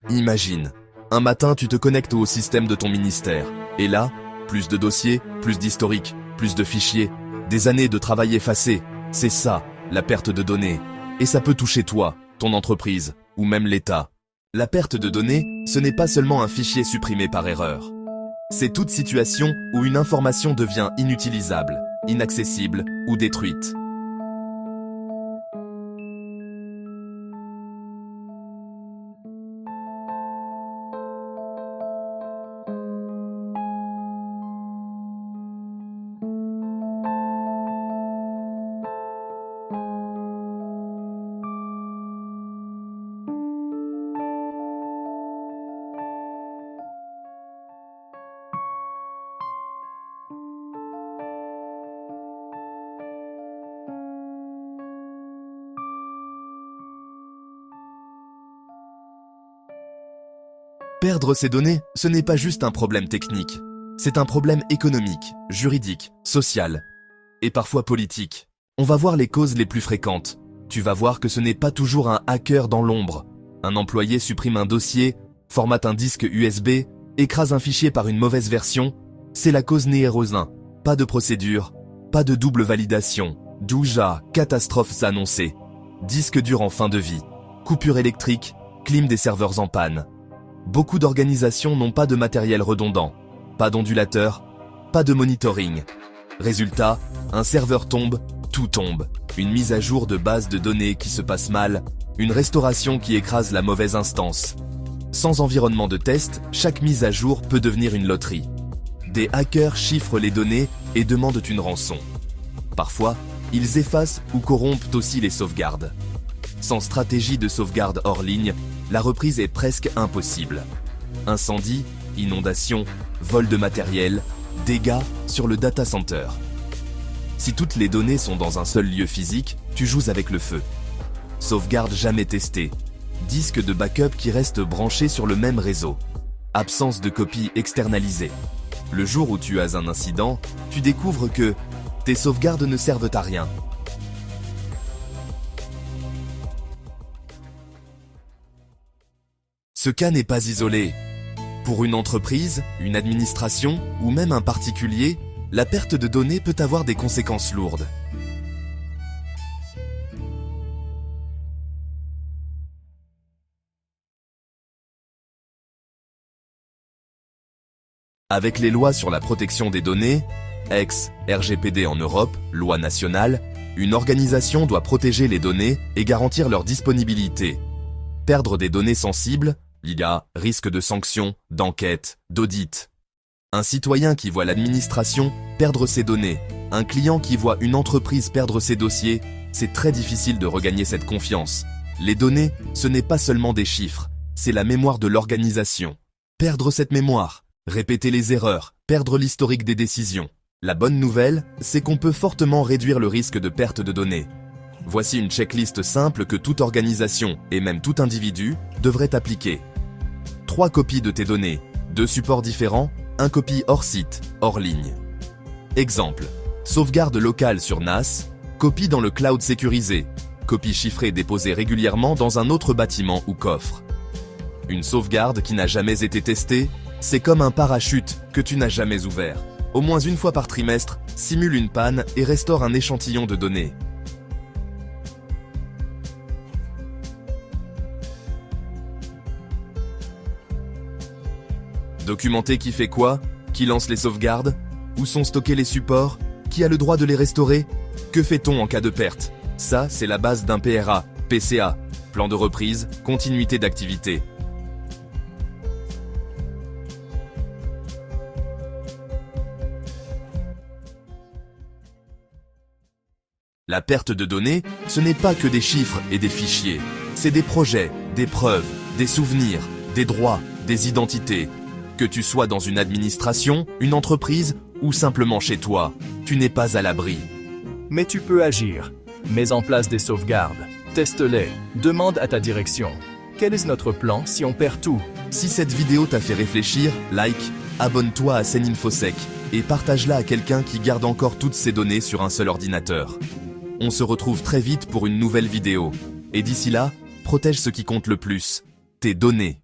Imagine, un matin tu te connectes au système de ton ministère, et là, plus de dossiers, plus d'historiques, plus de fichiers, des années de travail effacées, c'est ça, la perte de données. Et ça peut toucher toi, ton entreprise, ou même l'État. La perte de données, ce n'est pas seulement un fichier supprimé par erreur. C'est toute situation où une information devient inutilisable, inaccessible ou détruite. Perdre ces données, ce n'est pas juste un problème technique. C'est un problème économique, juridique, social et parfois politique. On va voir les causes les plus fréquentes. Tu vas voir que ce n'est pas toujours un hacker dans l'ombre. Un employé supprime un dossier, formate un disque USB, écrase un fichier par une mauvaise version. C'est la cause néereuse 1. Pas de procédure, pas de double validation. Douja, catastrophes annoncées. Disque dur en fin de vie. Coupure électrique, clim des serveurs en panne. Beaucoup d'organisations n'ont pas de matériel redondant, pas d'ondulateur, pas de monitoring. Résultat, un serveur tombe, tout tombe. Une mise à jour de base de données qui se passe mal, une restauration qui écrase la mauvaise instance. Sans environnement de test, chaque mise à jour peut devenir une loterie. Des hackers chiffrent les données et demandent une rançon. Parfois, ils effacent ou corrompent aussi les sauvegardes. Sans stratégie de sauvegarde hors ligne, la reprise est presque impossible. Incendie, inondation, vol de matériel, dégâts sur le data center. Si toutes les données sont dans un seul lieu physique, tu joues avec le feu. Sauvegarde jamais testée. Disque de backup qui reste branché sur le même réseau. Absence de copie externalisée. Le jour où tu as un incident, tu découvres que tes sauvegardes ne servent à rien. Ce cas n'est pas isolé. Pour une entreprise, une administration ou même un particulier, la perte de données peut avoir des conséquences lourdes. Avec les lois sur la protection des données, ex-RGPD en Europe, loi nationale, une organisation doit protéger les données et garantir leur disponibilité. Perdre des données sensibles, il y a risque de sanctions, d'enquête, d'audit. Un citoyen qui voit l'administration perdre ses données, un client qui voit une entreprise perdre ses dossiers, c'est très difficile de regagner cette confiance. Les données, ce n'est pas seulement des chiffres, c'est la mémoire de l'organisation. Perdre cette mémoire, répéter les erreurs, perdre l'historique des décisions. La bonne nouvelle, c'est qu'on peut fortement réduire le risque de perte de données. Voici une checklist simple que toute organisation, et même tout individu, devrait appliquer. 3 copies de tes données, 2 supports différents, 1 copie hors site, hors ligne. Exemple, sauvegarde locale sur NAS, copie dans le cloud sécurisé, copie chiffrée déposée régulièrement dans un autre bâtiment ou coffre. Une sauvegarde qui n'a jamais été testée, c'est comme un parachute que tu n'as jamais ouvert. Au moins une fois par trimestre, simule une panne et restaure un échantillon de données. Documenter qui fait quoi, qui lance les sauvegardes, où sont stockés les supports, qui a le droit de les restaurer, que fait-on en cas de perte? Ça, c'est la base d'un PRA, PCA, plan de reprise, continuité d'activité. La perte de données, ce n'est pas que des chiffres et des fichiers. C'est des projets, des preuves, des souvenirs, des droits, des identités. Que tu sois dans une administration, une entreprise ou simplement chez toi, tu n'es pas à l'abri. Mais tu peux agir. Mets en place des sauvegardes. Teste-les. Demande à ta direction. Quel est notre plan si on perd tout? Si cette vidéo t'a fait réfléchir, like, abonne-toi à Seninfosec et partage-la à quelqu'un qui garde encore toutes ses données sur un seul ordinateur. On se retrouve très vite pour une nouvelle vidéo. Et d'ici là, protège ce qui compte le plus, tes données.